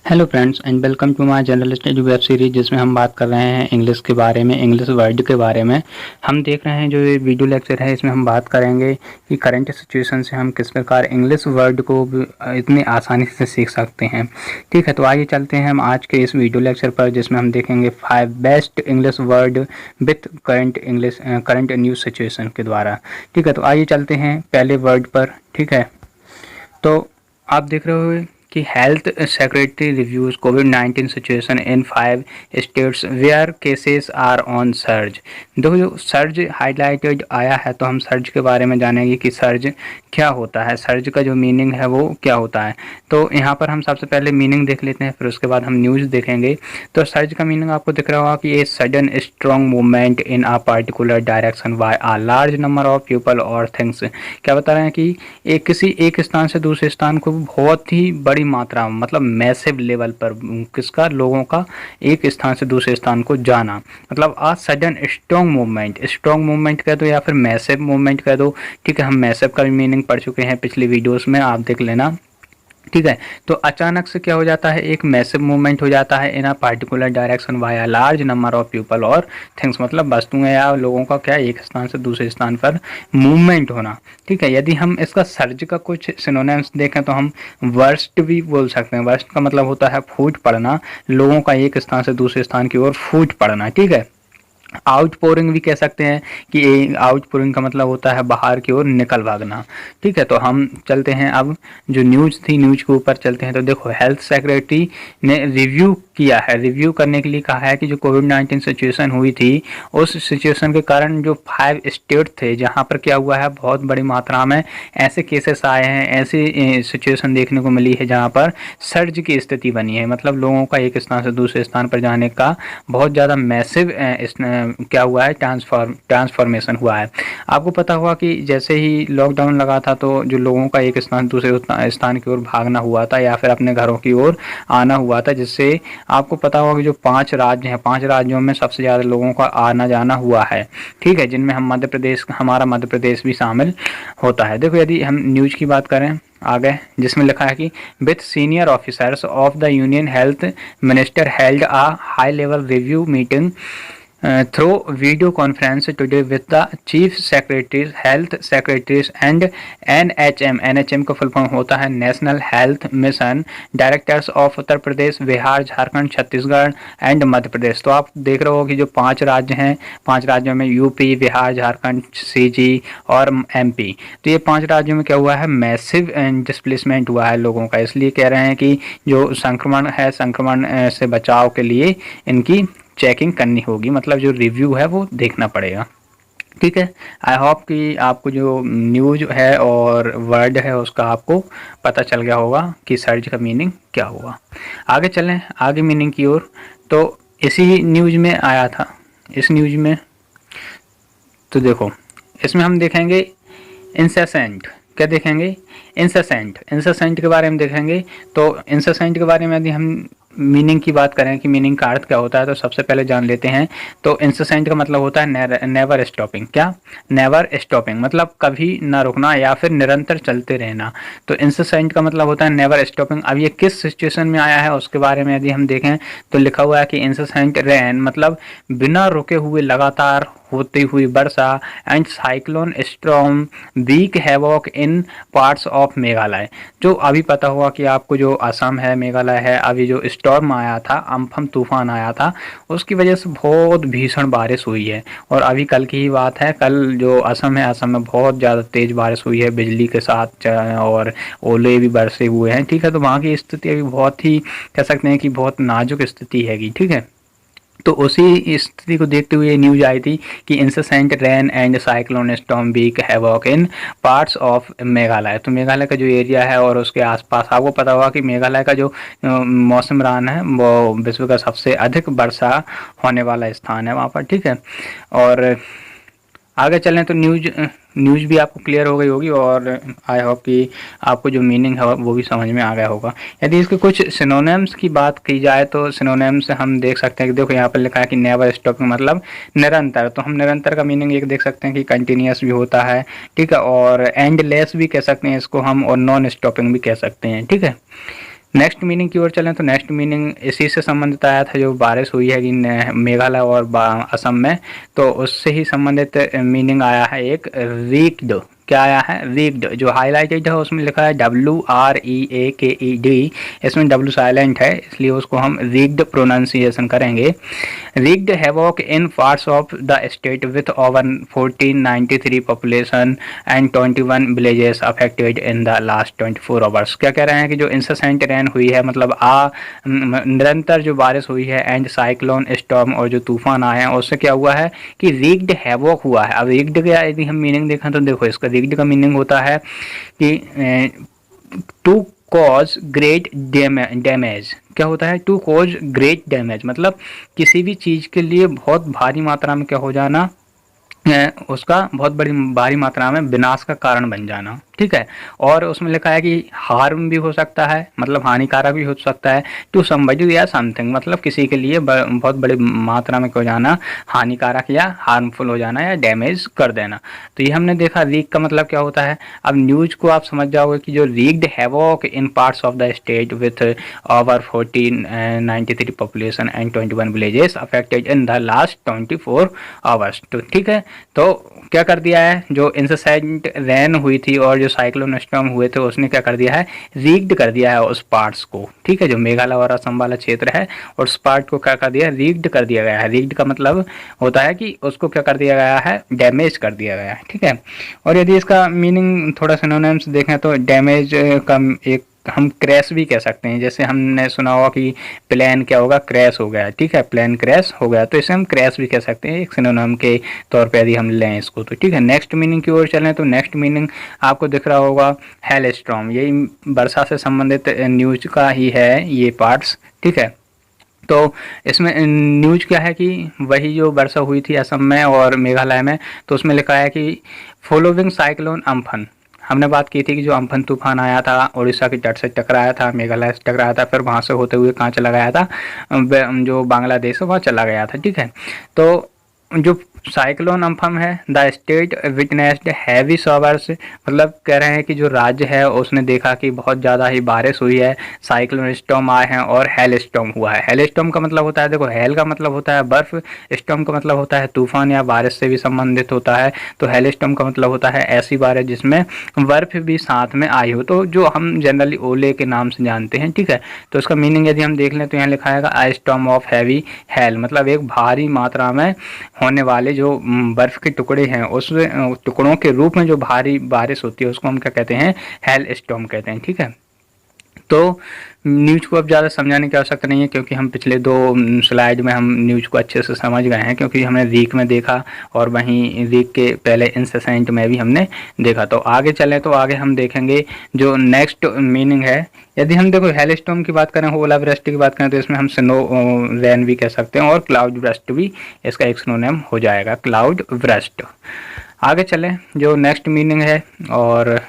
Hello friends and welcome to my general study web series जिसमें हम बात कर रहे हैं इंग्लिश के बारे में, इंग्लिश वर्ड के बारे में। हम देख रहे हैं जो ये वीडियो लेक्चर है, इसमें हम बात करेंगे कि करंट सिचुएशन से हम किस प्रकार इंग्लिश वर्ड को इतनी आसानी से सीख सकते हैं। ठीक है, तो आइए चलते हैं हम आज के इस वीडियो लेक्चर पर, जिसमें हम देखेंगे 5 best English word with current news situation के द्वारा। ठीक है, तो आइए चलते हैं पहले वर्ड पर। ठीक है, तो आप देख रहे हो कि हेल्थ सेक्रेटरी रिव्यूज कोविड-19 situation in 5 states where cases are on surge. देखो, जो सर्ज हाईलाइटेड आया है, तो हम सर्ज के बारे में जानेंगे कि सर्ज क्या होता है, सर्ज का जो मीनिंग है वो क्या होता है। तो यहाँ पर हम सबसे पहले मीनिंग देख लेते हैं, फिर उसके बाद हम न्यूज़ देखेंगे। तो सर्ज का मीनिंग आपको दिख रहा होगा कि a sudden strong movement in a particular direction by a large number of people और थिंग्स। क्या बता रहे हैं कि किसी एक स्थान से दूसरे स्थान को बहुत ही बड़ी मात्रा में, मतलब मैसिव लेवल पर किसका, लोगों का एक स्थान से दूसरे स्थान को जाना, मतलब आ सडन स्ट्रॉन्ग मूवमेंट कह दो या फिर मैसिव मूवमेंट कह दो। ठीक है, हम मैसिव का भी मीनिंग पढ़ चुके हैं पिछली वीडियोस में, आप देख लेना। ठीक है, तो अचानक से क्या हो जाता है, एक मैसिव मूवमेंट हो जाता है in a particular direction by a large number of people और थिंग्स, मतलब वस्तुएं या लोगों का क्या एक स्थान से दूसरे स्थान पर मूवमेंट होना। ठीक है, यदि हम इसका सर्ज का कुछ सिनोनिम्स देखें तो हम वर्स्ट भी बोल सकते हैं। वर्स्ट का मतलब होता है फूट पड़ना, लोगों का एक स्थान से दूसरे स्थान की ओर फूट पड़ना। ठीक है, आउटपोरिंग भी कह सकते हैं कि आउटपोरिंग का मतलब होता है बाहर की ओर निकल भागना। ठीक है, तो हम चलते हैं अब जो न्यूज़ थी, न्यूज़ के ऊपर चलते हैं। तो देखो, हेल्थ सेक्रेटरी ने रिव्यू किया है, रिव्यू करने के लिए कहा है कि जो कोविड-19 सिचुएशन हुई थी, उस सिचुएशन के कारण जो 5 स्टेट थे जहां पर क्या हुआ है, बहुत बड़ी मात्रा में ऐसे केसेस आए हैं, ऐसी सिचुएशन देखने को मिली है जहां पर सर्ज की स्थिति बनी है, मतलब लोगों का एक स्थान से दूसरे स्थान पर जाने का बहुत ज़्यादा मैसिव क्या हुआ है, ट्रांसफॉर्मेशन हुआ है। आपको पता हुआ कि जैसे ही लॉकडाउन लगा था, तो जो लोगों का एक स्थान दूसरे स्थान की ओर भागना हुआ था या फिर अपने घरों की ओर आना हुआ था, जिससे आपको पता होगा कि जो 5 राज्य हैं, 5 राज्यों में सबसे ज़्यादा लोगों का आना जाना हुआ है। ठीक है, जिनमें हमारा मध्य प्रदेश भी शामिल होता है। देखो, यदि हम न्यूज़ की बात करें आगे, जिसमें लिखा है कि with senior officers of the union health minister held a high level review meeting through video conference today with the chief secretaries, health secretaries and NHM का फुल फॉर्म होता है national health mission directors of Uttar Pradesh, Bihar, Jharkhand, Chhattisgarh and Madhya Pradesh. तो आप देख रहे हो कि जो 5 राज्य हैं, 5 राज्यों में यूपी, बिहार, झारखंड, सीजी और एमपी, तो ये 5 राज्यों में क्या हुआ है, मैसिव डिस्प्लेसमेंट हुआ है लोगों का। इसलिए कह रहे हैं कि जो संक्रमण है, संक्रमण से बचाव के लिए इनकी चेकिंग करनी होगी, मतलब जो रिव्यू है वो देखना पड़ेगा। ठीक है, आई होप कि आपको जो न्यूज है और वर्ड है उसका आपको पता चल गया होगा कि सर्च का मीनिंग क्या होगा। आगे चलें, आगे मीनिंग की ओर। तो इसी न्यूज में आया था, इस न्यूज में तो देखो, इसमें हम देखेंगे इंसेसेंट। क्या देखेंगे, इंसेसेंट के बारे में देखेंगे। तो इंसेसेंट के बारे में यदि हम मीनिंग की बात करें कि मीनिंग का अर्थ क्या होता है, तो सबसे पहले जान लेते हैं। तो इंसेसेंट का मतलब होता है नेवर स्टॉपिंग। क्या, नेवर स्टॉपिंग मतलब कभी ना रुकना या फिर निरंतर चलते रहना। तो इंसेसेंट का मतलब होता है नेवर स्टॉपिंग। अब ये किस सिचुएशन में आया है उसके बारे में यदि हम देखें, तो लिखा हुआ है कि इंसेसेंट रेन मतलब बिना रुके हुए लगातार होती हुई वर्षा and cyclone storm wreak havoc in parts of Meghalaya. जो अभी पता हुआ कि आपको जो असम है, मेघालय है, अभी जो स्टॉर्म आया था, अम्फन तूफान आया था, उसकी वजह से बहुत भीषण बारिश हुई है। और अभी कल की ही बात है, कल जो असम है, असम में बहुत ज़्यादा तेज़ बारिश हुई है बिजली के साथ, और ओले भी बरसे हुए हैं। ठीक है, तो वहाँ की स्थिति अभी बहुत ही, कह सकते हैं कि बहुत नाजुक स्थिति हैगी। ठीक है, तो उसी स्थिति को देखते हुए न्यूज आई थी कि incessant rain and cyclone storm wreak havoc in parts of Meghalaya. तो मेघालय का जो एरिया है और उसके आसपास, आपको पता होगा कि मेघालय का जो मौसम है वो विश्व का सबसे अधिक वर्षा होने वाला स्थान है वहाँ पर। ठीक है, और आगे चलें तो न्यूज़ भी आपको क्लियर हो गई होगी, और आई होप कि आपको जो मीनिंग है वो भी समझ में आ गया होगा। यदि इसके कुछ सिनोनिम्स की बात की जाए, तो सिनोनिम्स हम देख सकते हैं कि देखो, यहाँ पर लिखा है कि नेवर स्टॉपिंग मतलब निरंतर। तो हम निरंतर का मीनिंग एक देख सकते हैं कि कंटिन्यूस भी होता है। ठीक है, और एंडलेस भी कह सकते हैं इसको हम, और नॉन स्टॉपिंग भी कह सकते हैं। ठीक है, नेक्स्ट मीनिंग की ओर चलें तो नेक्स्ट मीनिंग इसी से संबंधित आया था, जो बारिश हुई है कि मेघालय और असम में, तो उससे ही संबंधित मीनिंग आया है एक रीक्ड। क्या आया है? रीक्ड। जो हाईलाइटेड है उसमें लिखा है WREAKED, इसमें W साइलेंट है इसलिए उसको हम रीक्ड प्रोनाउंसिएशन करेंगे। Wreaked havoc in parts of the state with over 1493 population and 21 villages affected in the last 24 hours. क्या कह रहे हैं कि जो इंसेसेंट रेन हुई है, मतलब निरंतर जो बारिश हुई है, एंड साइक्लोन स्टॉर्म और जो तूफान आए हैं, उससे क्या हुआ है कि रीक्ड हैवॉक हुआ है। अब रीक्ड का यदि हम मीनिंग देखें तो देखो, इसका रीक्ड का मीनिंग होता है कि टू कॉज ग्रेट डैमेज। क्या होता है? टू कॉज ग्रेट डैमेज, मतलब किसी भी चीज़ के लिए बहुत भारी मात्रा में क्या हो जाना, उसका बहुत बड़ी भारी मात्रा में विनाश का कारण बन जाना। ठीक है। और उसमें लिखा है कि हार्म भी हो सकता है, मतलब हानिकारक भी हो सकता है, टू समबडी या समथिंग, मतलब किसी के लिए बहुत बड़ी मात्रा में हो जाना, हानिकारक या हार्मफुल हो जाना या डैमेज कर देना। तो ये हमने देखा रीक का मतलब क्या होता है। अब न्यूज को आप समझ जाओगे कि जो wreaked havoc in parts of the state with over 1493 population and 21 villages affected in the last 24 hours. तो ठीक है, तो क्या कर दिया है, जो इंसेसेंट रेन हुई थी और जो साइक्लोन स्टॉर्म हुए थे, उसने क्या कर दिया है, रीक्ड कर दिया है उस पार्ट्स को। ठीक है, जो मेघालय और असम वाला क्षेत्र है, और उस पार्ट को क्या कर दिया, रीक्ड कर दिया गया है। रीक्ड का मतलब होता है कि उसको क्या कर दिया गया है, डैमेज कर दिया गया है। ठीक है। और यदि इसका मीनिंग थोड़ा सिनोनिम्स देखें तो डैमेज का एक हम क्रैश भी कह सकते हैं। जैसे हमने सुना होगा कि प्लेन क्या होगा, क्रैश हो गया। ठीक है, प्लेन क्रैश हो गया, तो इसे हम क्रैश भी कह सकते हैं एक सिनोनिम के तौर पे यदि हम लें इसको। तो ठीक है, नेक्स्ट मीनिंग की ओर चलें तो नेक्स्ट मीनिंग आपको दिख रहा होगा हेल स्टॉर्म। यही वर्षा से संबंधित न्यूज का ही है ये पार्ट्स। ठीक है, तो इसमें न्यूज क्या है कि वही जो वर्षा हुई थी असम में और मेघालय में, तो उसमें लिखा है कि फॉलोइंग साइक्लोन अम्फन। हमने बात की थी कि जो अम्फन तूफान आया था, उड़ीसा के तट से टकराया था, मेघालय से टकराया था, फिर वहाँ से होते हुए कहाँ चला गया था, जो बांग्लादेश है वहाँ चला गया था। ठीक है, तो जो साइक्लोन अम्फन है, the state witnessed heavy showers, मतलब कह रहे हैं कि जो राज्य है उसने देखा कि बहुत ज़्यादा ही बारिश हुई है, साइक्लोन स्टॉर्म आए हैं और हेल स्टॉर्म हुआ है। हेल स्टॉर्म का मतलब होता है, देखो हेल का मतलब होता है बर्फ, स्टॉर्म का मतलब होता है तूफान या बारिश से भी संबंधित होता है। तो हेल स्टॉर्म का मतलब होता है ऐसी बारिश जिसमें बर्फ भी साथ में आई हो, तो जो हम जनरली ओले के नाम से जानते हैं। ठीक है, तो इसका मीनिंग यदि हम देख लें तो यहाँ लिखा है आ स्टॉर्म ऑफ हैवी हेल, मतलब एक भारी मात्रा में होने वाले जो बर्फ के टुकड़े हैं, उस टुकड़ों के रूप में जो भारी बारिश होती है उसको हम क्या कहते हैं, हेल स्टॉर्म कहते हैं। ठीक है, तो न्यूज को अब ज़्यादा समझाने की आवश्यकता नहीं है, क्योंकि हम पिछले दो स्लाइड में हम न्यूज को अच्छे से समझ गए हैं, क्योंकि हमने रीक में देखा और वहीं रीक के पहले इंसेसेंट में भी हमने देखा। तो आगे चलें तो आगे हम देखेंगे जो नेक्स्ट मीनिंग है। यदि हम देखो हेल स्टॉर्म की बात करें, ओलावृष्टि की बात करें, तो इसमें हम स्नो रेन भी कह सकते हैं और क्लाउड ब्रस्ट भी इसका एक सिनोनिम हो जाएगा, क्लाउड ब्रस्ट। आगे चलें, जो नेक्स्ट मीनिंग है और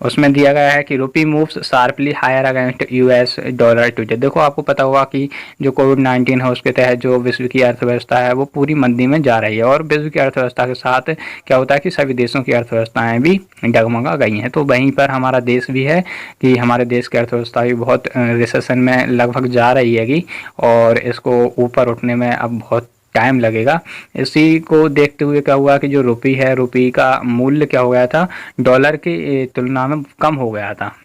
उसमें दिया गया है कि rupee moves sharply higher against US dollar today. देखो आपको पता होगा कि जो कोविड-19 है उसके तहत जो विश्व की अर्थव्यवस्था है वो पूरी मंदी में जा रही है, और विश्व की अर्थव्यवस्था के साथ क्या होता है कि सभी देशों की अर्थव्यवस्थाएं भी डगमगा गई हैं। तो वहीं पर हमारा देश भी है कि हमारे देश की अर्थव्यवस्था भी बहुत रिसेशन में लगभग जा रही है, और इसको ऊपर उठने में अब बहुत टाइम लगेगा। इसी को देखते हुए क्या हुआ कि जो रुपी है, रुपी का मूल्य क्या हो गया था, डॉलर की तुलना में कम हो गया था।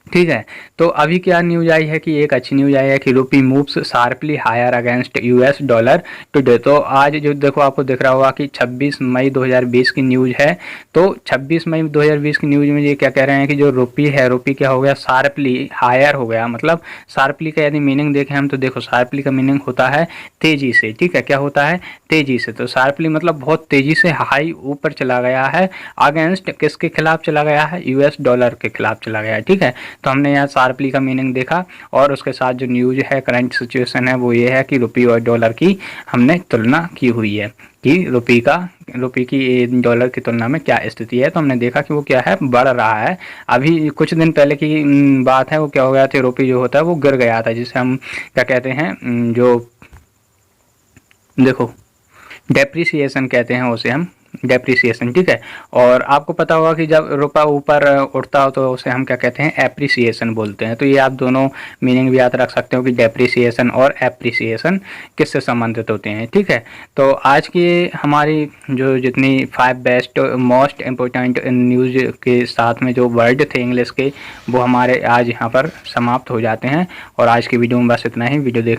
ठीक है, तो अभी क्या न्यूज आई है कि एक अच्छी न्यूज आई है कि rupee moves sharply higher against US dollar today. तो आज जो देखो आपको दिख रहा होगा कि 26 मई 2020 की न्यूज है। तो 26 मई 2020 की न्यूज में ये क्या कह रहे हैं कि जो रुपी है, रुपी क्या हो गया, शार्पली हायर हो गया। मतलब शार्पली का यदि मीनिंग देखें हम तो देखो शार्पली का मीनिंग होता है तेजी से। ठीक है, क्या होता है, तेजी से। तो शार्पली मतलब बहुत तेजी से हाई ऊपर चला गया है, अगेंस्ट किसके खिलाफ चला गया है, यूएस डॉलर के खिलाफ चला गया है। ठीक है, तो हमने यहाँ शार्पली का मीनिंग देखा, और उसके साथ जो न्यूज है, करंट सिचुएशन है, वो ये है कि रुपये और डॉलर की हमने तुलना की हुई है कि रुपये की डॉलर की तुलना में क्या स्थिति है। तो हमने देखा कि वो क्या है, बढ़ रहा है। अभी कुछ दिन पहले की बात है, वो क्या हो गया था, रुपये जो होता है वो गिर गया था, जिसे हम क्या कहते हैं, जो देखो डेप्रिसिएशन कहते हैं उसे हम, डेप्रिसिएशन, ठीक है। और आपको पता होगा कि जब रुपया ऊपर उठता हो तो उसे हम क्या कहते हैं, एप्रिसिएशन बोलते हैं। तो ये आप दोनों मीनिंग भी याद रख सकते हो कि डेप्रिसिएशन और एप्रिसिएशन किससे संबंधित होते हैं, ठीक है। तो आज की हमारी जो जितनी 5 बेस्ट मोस्ट इम्पोर्टेंट न्यूज़ के साथ में जो वर्ड थे इंग्लिश के, वो हमारे आज यहाँ पर समाप्त हो जाते हैं। और आज की वीडियो में बस इतना ही। वीडियो देखने